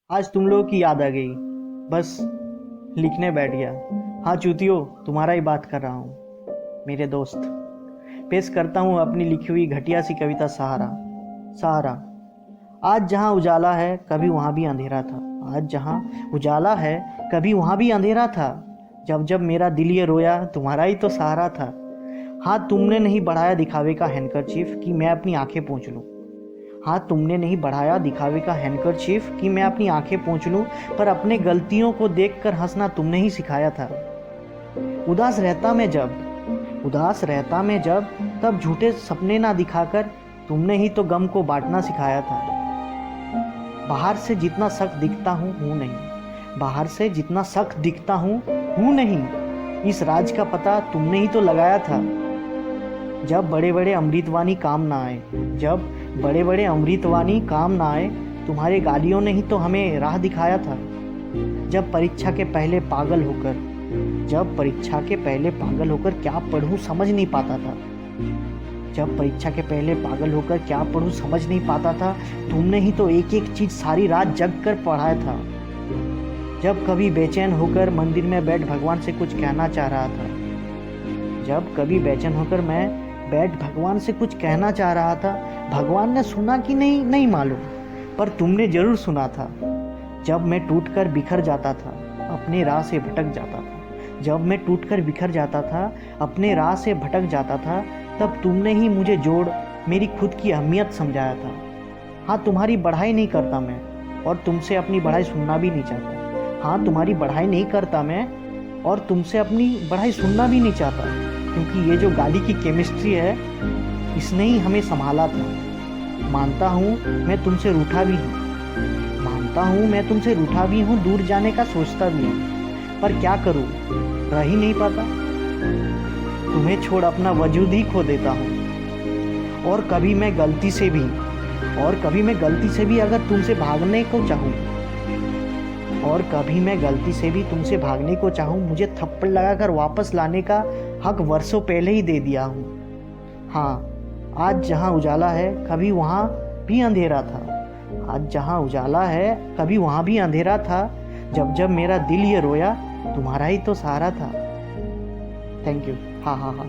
आज तुम लोगों की याद आ गई, बस लिखने बैठ गया। हाँ चूतियो, तुम्हारा ही बात कर रहा हूँ मेरे दोस्त। पेश करता हूँ अपनी लिखी हुई घटिया सी कविता सहारा। सहारा। आज जहाँ उजाला है कभी वहाँ भी अंधेरा था। आज जहाँ उजाला है कभी वहाँ भी अंधेरा था। जब जब मेरा दिल ये रोया तुम्हारा ही तो सहारा था। हाँ तुमने नहीं बढ़ाया दिखावे का हैंडकरचीफ कि मैं अपनी आंखें पोंछ लूँ। हाँ तुमने नहीं बढ़ाया दिखावे का हैंडकरचीफ कि मैं अपनी आंखें पोंछ लूँ, पर अपने गलतियों को देखकर हंसना तुमने ही सिखाया था। उदास रहता मैं जब तब झूठे सपने ना दिखाकर तुमने ही तो गम को बांटना सिखाया था। बाहर से जितना सख्त दिखता हूँ नहीं, बाहर से जितना सख्त दिखता हूँ नहीं, इस राज का पता तुमने ही तो लगाया था। जब बड़े बड़े अमृतवाणी काम ना आए, जब बड़े बड़े अमृतवाणी काम ना आए, तुम्हारे गालियों ने ही तो हमें राह दिखाया था। जब परीक्षा के पहले पागल होकर क्या पढ़ूं समझ नहीं पाता था। जब परीक्षा के पहले पागल होकर क्या पढ़ूं समझ नहीं पाता था, तुमने ही तो एक एक चीज सारी रात जग कर पढ़ाया था। जब कभी बेचैन होकर मंदिर में बैठ भगवान से कुछ कहना चाह रहा था, जब कभी बेचैन होकर मैं बैठ भगवान से कुछ कहना चाह रहा था, भगवान ने सुना कि नहीं मालूम, पर तुमने जरूर सुना था। जब मैं टूटकर बिखर जाता था अपने राह से भटक जाता था, जब मैं टूटकर बिखर जाता था अपने राह से भटक जाता था, तब तुमने ही मुझे जोड़ मेरी खुद की अहमियत समझाया था। हाँ तुम्हारी बढ़ाई नहीं करता मैं, और तुमसे अपनी बढ़ाई सुनना भी नहीं चाहता। हाँ तुम्हारी बढ़ाई नहीं करता मैं, और तुमसे अपनी बढ़ाई सुनना भी नहीं चाहता, क्योंकि ये जो गाली की केमिस्ट्री है इसने ही हमें संभाला था। मानता हूँ मैं तुमसे रूठा भी हूँ, दूर जाने का सोचता भी हूँ, पर क्या करूँ रह ही नहीं पाता। तुम्हें छोड़ अपना वजूद ही खो देता हूँ, और कभी मैं गलती से भी अगर तुमसे भागने को चाहूँ, मुझे थप्पड़ लगाकर वापस लाने का हक वर्षों पहले ही दे दिया हूँ। हाँ आज जहाँ उजाला है कभी वहाँ भी अंधेरा था। आज जहाँ उजाला है कभी वहाँ भी अंधेरा था। जब जब मेरा दिल ये रोया तुम्हारा ही तो सहारा था। Thank you. हाँ हाँ हाँ।